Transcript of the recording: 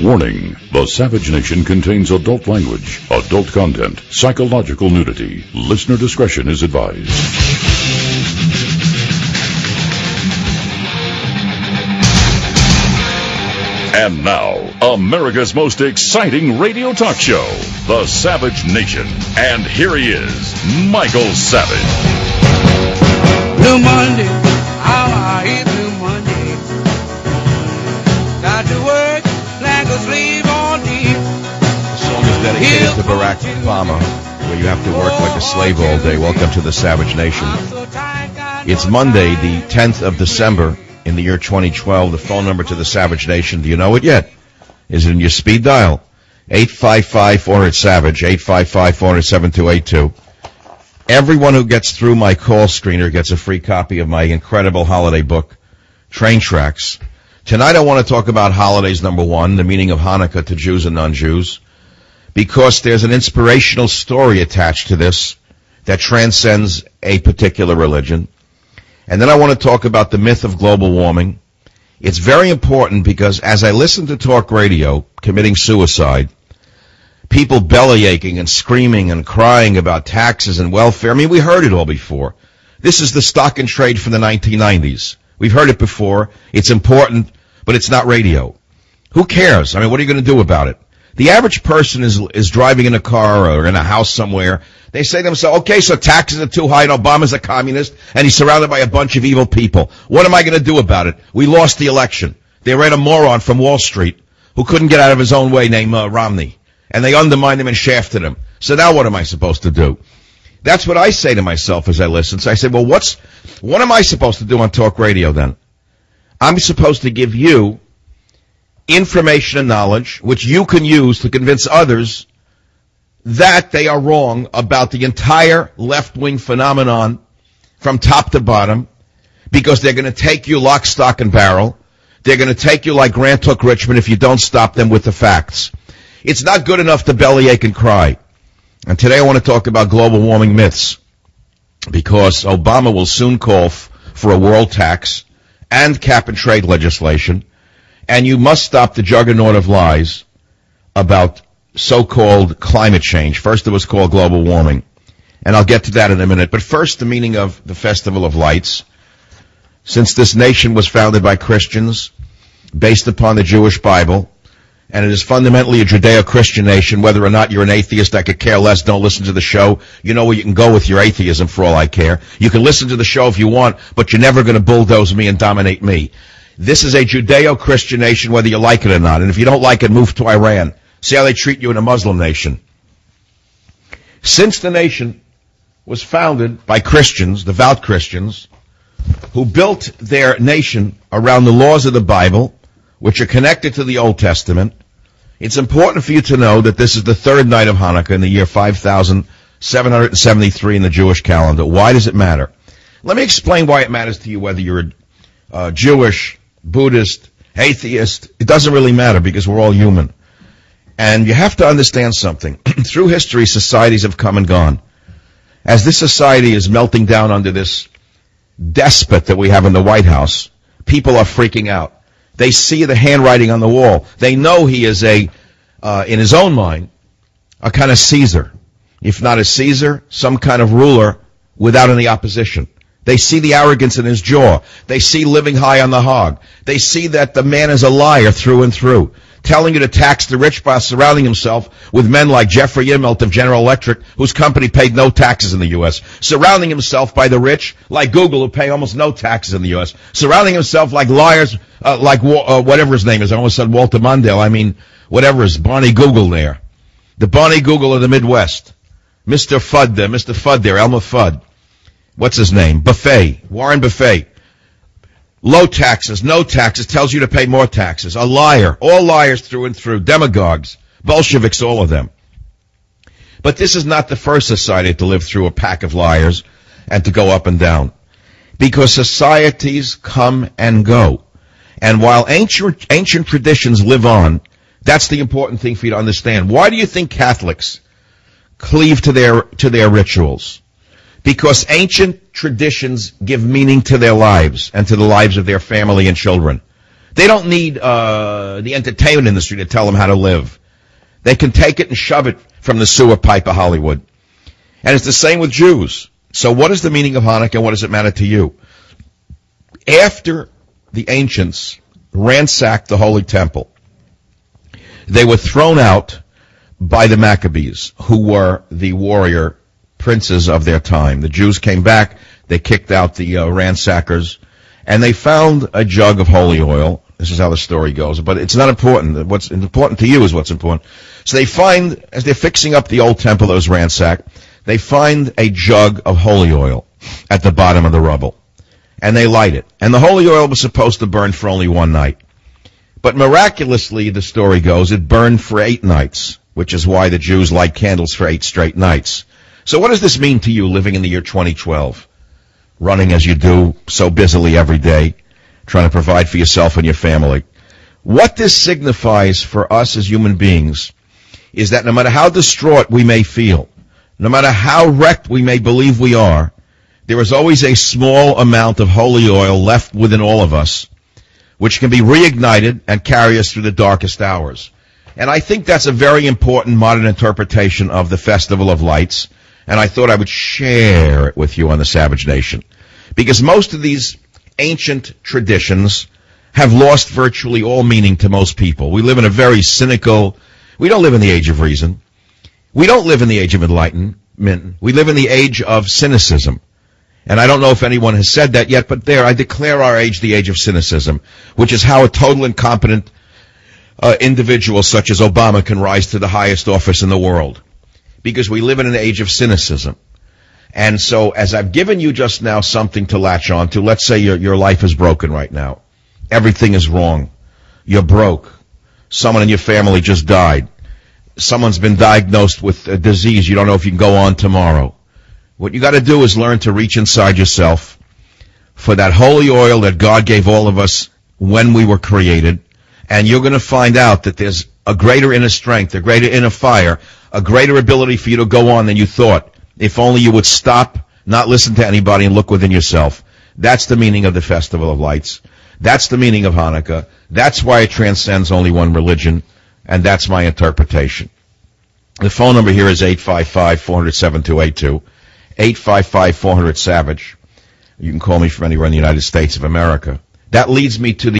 Warning, the Savage Nation contains adult language, adult content, psychological nudity. Listener discretion is advised. And now, America's most exciting radio talk show, The Savage Nation. And here he is, Michael Savage. Blue Monday, how I hate Blue Monday. Got to work like a slave all day. The song is dedicated to Barack Obama, where you have to work like a slave all day. Welcome to the Savage Nation. It's Monday, the 10th of December, in the year 2012. The phone number to the Savage Nation, do you know it yet? Is it in your speed dial? 855-400-SAVAGE, 855-400-7282. Everyone who gets through my call screener gets a free copy of my incredible holiday book, Train Tracks. Tonight I want to talk about holidays, number one, the meaning of Hanukkah to Jews and non-Jews, because there's an inspirational story attached to this that transcends a particular religion. And then I want to talk about the myth of global warming. It's very important because as I listen to talk radio committing suicide, people belly aching and screaming and crying about taxes and welfare. I mean, we heard it all before. This is the stock and trade from the 1990s. We've heard it before. It's important, but it's not radio. Who cares? I mean, what are you going to do about it? The average person is driving in a car or in a house somewhere. They say to themselves, okay, so taxes are too high and Obama's a communist and he's surrounded by a bunch of evil people. What am I going to do about it? We lost the election. They ran a moron from Wall Street who couldn't get out of his own way named Romney. And they undermined him and shafted him. So now what am I supposed to do? That's what I say to myself as I listen. So I say, well, what am I supposed to do on talk radio then? I'm supposed to give you information and knowledge which you can use to convince others that they are wrong about the entire left-wing phenomenon from top to bottom, because they're going to take you lock, stock, and barrel. They're going to take you like Grant took Richmond if you don't stop them with the facts. It's not good enough to bellyache and cry. And today I want to talk about global warming myths, because Obama will soon call for a world tax and cap and trade legislation, and you must stop the juggernaut of lies about so-called climate change. First it was called global warming, and I'll get to that in a minute. But first, the meaning of the Festival of Lights. Since this nation was founded by Christians, based upon the Jewish Bible, and it is fundamentally a Judeo-Christian nation, whether or not you're an atheist, I could care less. Don't listen to the show. You know where you can go with your atheism for all I care. You can listen to the show if you want, but you're never going to bulldoze me and dominate me. This is a Judeo-Christian nation, whether you like it or not. And if you don't like it, move to Iran. See how they treat you in a Muslim nation. Since the nation was founded by Christians, devout Christians, who built their nation around the laws of the Bible, which are connected to the Old Testament, it's important for you to know that this is the third night of Hanukkah in the year 5773 in the Jewish calendar. Why does it matter? Let me explain why it matters to you, whether you're Jewish, Buddhist, atheist. It doesn't really matter, because we're all human. And you have to understand something. Through history, societies have come and gone. As this society is melting down under this despot that we have in the White House, people are freaking out. They see the handwriting on the wall. They know he is in his own mind, a kind of Caesar. If not a Caesar, some kind of ruler without any opposition. They see the arrogance in his jaw. They see living high on the hog. They see that the man is a liar through and through, telling you to tax the rich by surrounding himself with men like Jeffrey Immelt of General Electric, whose company paid no taxes in the U.S., surrounding himself by the rich like Google, who pay almost no taxes in the U.S., surrounding himself like liars, whatever his name is. I almost said Walter Mondale. I mean, whatever is Barney Google there. The Barney Google of the Midwest. Mr. Fudd there, Elmer Fudd. What's his name? Buffet, Warren Buffet. Low taxes, no taxes, tells you to pay more taxes. A liar, all liars through and through, demagogues, Bolsheviks, all of them. But this is not the first society to live through a pack of liars and to go up and down. Because societies come and go. And while ancient traditions live on, that's the important thing for you to understand. Why do you think Catholics cleave to their rituals? Because ancient traditions give meaning to their lives and to the lives of their family and children. They don't need the entertainment industry to tell them how to live. They can take it and shove it from the sewer pipe of Hollywood. And it's the same with Jews. So what is the meaning of Hanukkah and what does it matter to you? After the ancients ransacked the Holy Temple, they were thrown out by the Maccabees, who were the warrior princes of their time. The Jews came back, they kicked out the ransackers, and they found a jug of holy oil. This is how the story goes, but it's not important. What's important to you is what's important. So they find, as they're fixing up the old temple that was ransacked, they find a jug of holy oil at the bottom of the rubble, and they light it. And the holy oil was supposed to burn for only one night. But miraculously, the story goes, it burned for 8 nights, which is why the Jews light candles for 8 straight nights. So what does this mean to you living in the year 2012? Running as you do so busily every day, trying to provide for yourself and your family. What this signifies for us as human beings is that no matter how distraught we may feel, no matter how wrecked we may believe we are, there is always a small amount of holy oil left within all of us, which can be reignited and carry us through the darkest hours. And I think that's a very important modern interpretation of the Festival of Lights, and I thought I would share it with you on the Savage Nation. Because most of these ancient traditions have lost virtually all meaning to most people. We live in a very cynical, we don't live in the age of reason. We don't live in the age of enlightenment. We live in the age of cynicism. And I don't know if anyone has said that yet, but I declare our age the age of cynicism, which is how a total incompetent individual such as Obama can rise to the highest office in the world. Because we live in an age of cynicism. And so, as I've given you just now something to latch on to, let's say your life is broken right now. Everything is wrong. You're broke. Someone in your family just died. Someone's been diagnosed with a disease. You don't know if you can go on tomorrow. What you got to do is learn to reach inside yourself for that holy oil that God gave all of us when we were created. And you're going to find out that there's a greater inner strength, a greater inner fire, a greater ability for you to go on than you thought. If only you would stop, not listen to anybody, and look within yourself. That's the meaning of the Festival of Lights. That's the meaning of Hanukkah. That's why it transcends only one religion, and that's my interpretation. The phone number here is 855-400-7282, 855-400-SAVAGE. You can call me from anywhere in the United States of America. That leads me to the